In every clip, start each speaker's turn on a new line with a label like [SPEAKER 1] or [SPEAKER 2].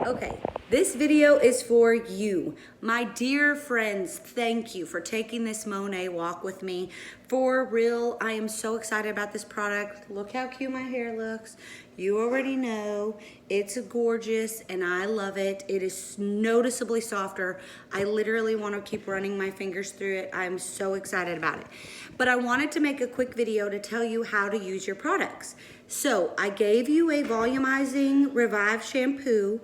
[SPEAKER 1] Okay, this video is for you. My dear friends, thank you for taking this Monat walk with me. For real, I am so excited about this product. Look how cute my hair looks. You already know it's gorgeous and I love it. It is noticeably softer. I literally want to keep running my fingers through it. I'm so excited about it. But I wanted to make a quick video to tell you how to use your products. So I gave you a volumizing Revive shampoo.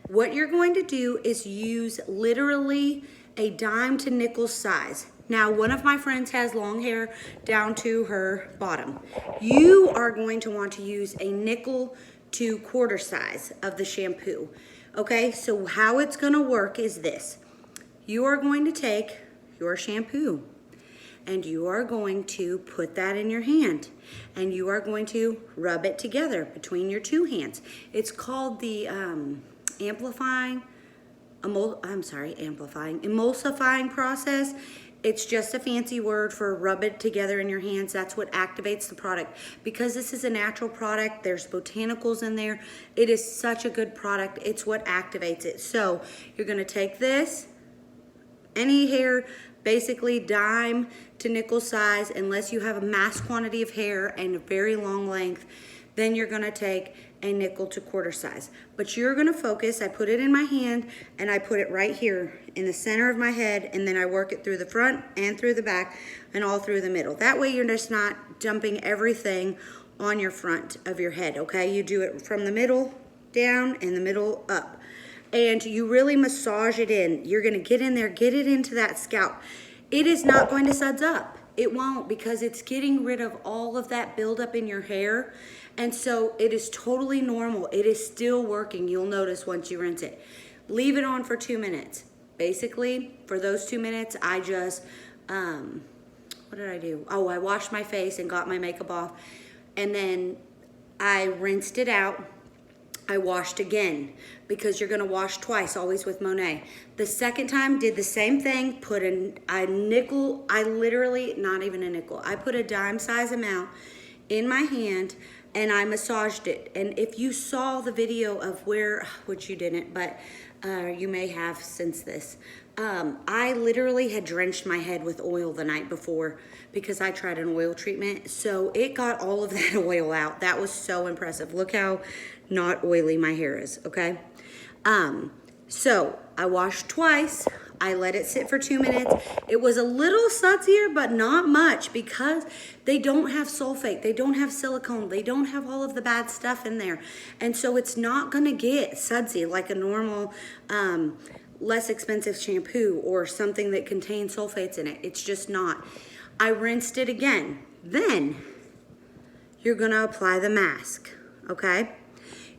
[SPEAKER 1] What you're going to do is use literally a dime to nickel size. Now, one of my friends has long hair down to her bottom. You are going to want to use a nickel to quarter size of the shampoo. Okay, so how it's gonna work is this. You are going to take your shampoo and you are going to put that in your hand and you are going to rub it together between your two hands. It's called the emulsifying process. It's just a fancy word for rub it together in your hands. That's what activates the product. Because this is a natural product, there's botanicals in there. It is such a good product. It's what activates it. So you're gonna take this, any hair, basically dime to nickel size, unless you have a mass quantity of hair and a very long length, then you're gonna take a nickel to quarter size. But you're gonna focus, I put it in my hand and I put it right here in the center of my head, and then I work it through the front and through the back and all through the middle. That way you're just not dumping everything on your front of your head, okay? You do it from the middle down and the middle up. And you really massage it in. You're gonna get in there, get it into that scalp. It is not going to suds up. It won't, because it's getting rid of all of that buildup in your hair. And so it is totally normal. It is still working. You'll notice once you rinse it. Leave it on for 2 minutes. Basically, for those 2 minutes, I just, what did I do? Oh, I washed my face and got my makeup off. And then I rinsed it out. I washed again, because you're gonna wash twice, always with Monat. The second time, did the same thing, put a nickel, I literally, not even a nickel, I put a dime size amount in my hand and I massaged it. And if you saw the video of where, which you didn't, but you may have since this, I literally had drenched my head with oil the night before because I tried an oil treatment. So it got all of that oil out. That was so impressive. Look how not oily my hair is, okay? So I washed twice. I let it sit for 2 minutes. It was a little sudsier, but not much, because they don't have sulfate, they don't have silicone, they don't have all of the bad stuff in there. And so it's not gonna get sudsy like a normal, less expensive shampoo or something that contains sulfates in it. It's just not. I rinsed it again. Then you're gonna apply the mask, okay?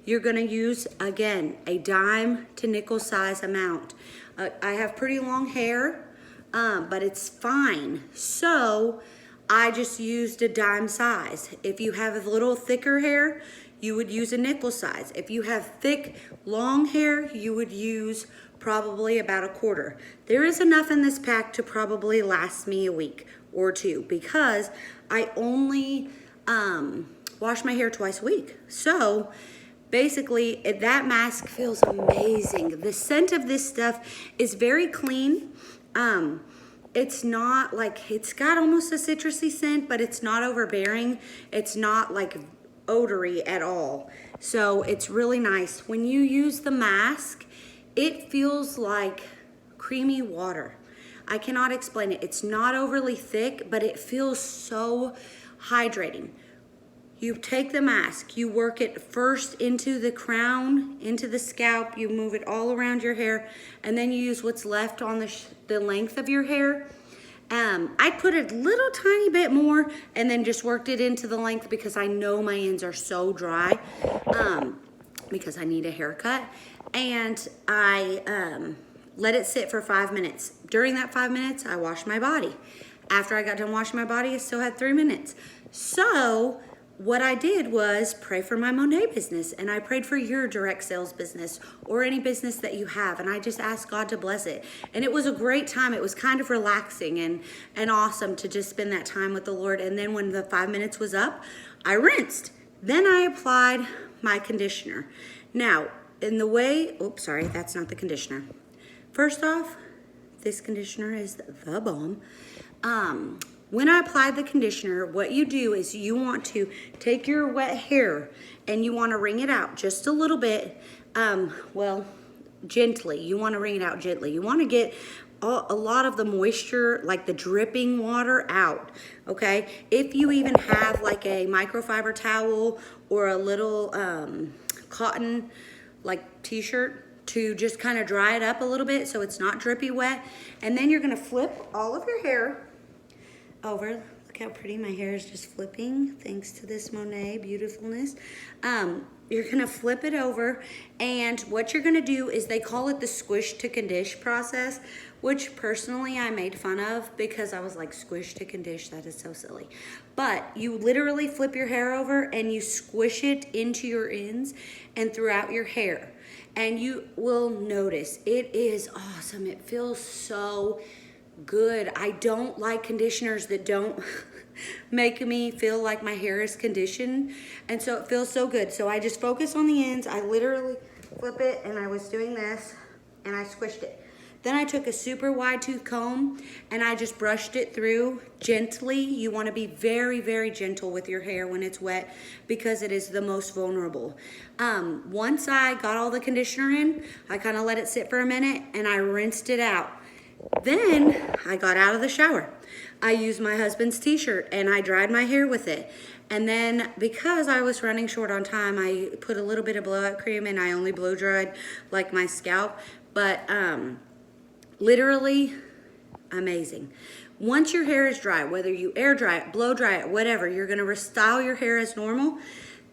[SPEAKER 1] You're gonna use, again, a dime to nickel size amount. I have pretty long hair, but it's fine. So I just used a dime size. If you have a little thicker hair, you would use a nickel size. If you have thick, long hair, you would use probably about a quarter. There is enough in this pack to probably last me a week or two, because I only wash my hair twice a week. So basically, that mask feels amazing. The scent of this stuff is very clean. It's not like, it's got almost a citrusy scent, but it's not overbearing. It's not like odory at all. So it's really nice. When you use the mask, it feels like creamy water. I cannot explain it. It's not overly thick, but it feels so hydrating. You take the mask, you work it first into the crown, into the scalp, you move it all around your hair, and then you use what's left on the length of your hair. I put a little tiny bit more and then just worked it into the length, because I know my ends are so dry, because I need a haircut. And I let it sit for 5 minutes. During that 5 minutes, I washed my body. After I got done washing my body, I still had 3 minutes. So what I did was pray for my Monat business, and I prayed for your direct sales business or any business that you have, and I just asked God to bless it. And it was a great time. It was kind of relaxing and awesome to just spend that time with the Lord. And then when the 5 minutes was up, I rinsed. Then I applied my conditioner. Now, in the way, oops, sorry, that's not the conditioner. First off, this conditioner is the bomb. When I apply the conditioner, what you do is you want to take your wet hair and you want to wring it out just a little bit, well, gently. You want to wring it out gently. You want to get a lot of the moisture, like the dripping water, out, okay? If you even have like a microfiber towel or a little cotton like t-shirt to just kind of dry it up a little bit so it's not drippy wet. And then you're gonna flip all of your hair over. Look how pretty my hair is just flipping thanks to this Monat beautifulness. You're gonna flip it over, and what you're gonna do is, they call it the squish to condish process, which personally I made fun of because I was like, squish to condish, that is so silly. But you literally flip your hair over and you squish it into your ends and throughout your hair. And you will notice it is awesome. It feels so good. I don't like conditioners that don't make me feel like my hair is conditioned, and so it feels so good. So I just focus on the ends. I literally flip it, and I was doing this and I squished it. Then I took a super wide tooth comb and I just brushed it through gently. You want to be very, very gentle with your hair when it's wet because it is the most vulnerable. Once I got all the conditioner in, I kind of let it sit for a minute and I rinsed it out. Then I got out of the shower. I used my husband's t-shirt and I dried my hair with it. And then because I was running short on time, I put a little bit of blowout cream and I only blow dried like my scalp. But literally amazing. Once your hair is dry, whether you air dry it, blow dry it, whatever, you're gonna restyle your hair as normal.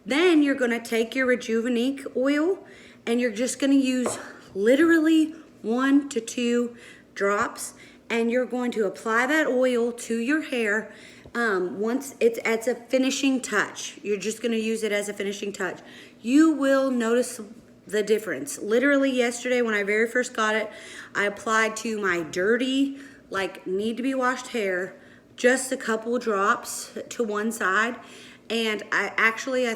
[SPEAKER 1] Then you're gonna take your Rejuvenate oil and you're just gonna use literally 1 to 2 drops, and you're going to apply that oil to your hair. Once it's as a finishing touch, you're just going to use it as a finishing touch. You will notice the difference. Literally yesterday when I very first got it, I applied to my dirty, like need to be washed hair, just a couple drops to one side. And I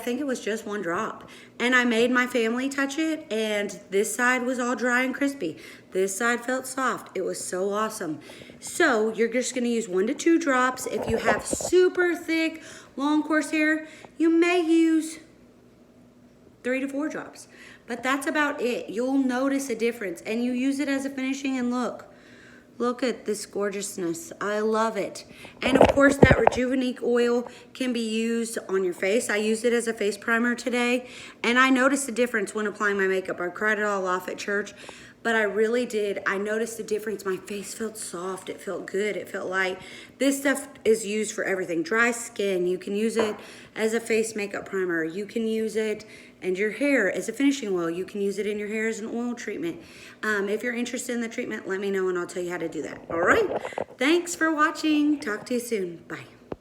[SPEAKER 1] think it was just 1 drop. And I made my family touch it, and this side was all dry and crispy. This side felt soft. It was so awesome. So you're just gonna use 1 to 2 drops. If you have super thick, long coarse hair, you may use 3 to 4 drops. But that's about it. You'll notice a difference, and you use it as a finishing, and look at this gorgeousness. I love it. And of course, that Rejuvenate oil can be used on your face. I used it as a face primer today, and I noticed a difference when applying my makeup. I cried it all off at church, but I really did. I noticed a difference. My face felt soft. It felt good. It felt light. This stuff is used for everything. Dry skin, you can use it as a face makeup primer. You can use it and your hair as a finishing oil. You can use it in your hair as an oil treatment. If you're interested in the treatment, let me know and I'll tell you how to do that. All right. Thanks for watching. Talk to you soon. Bye.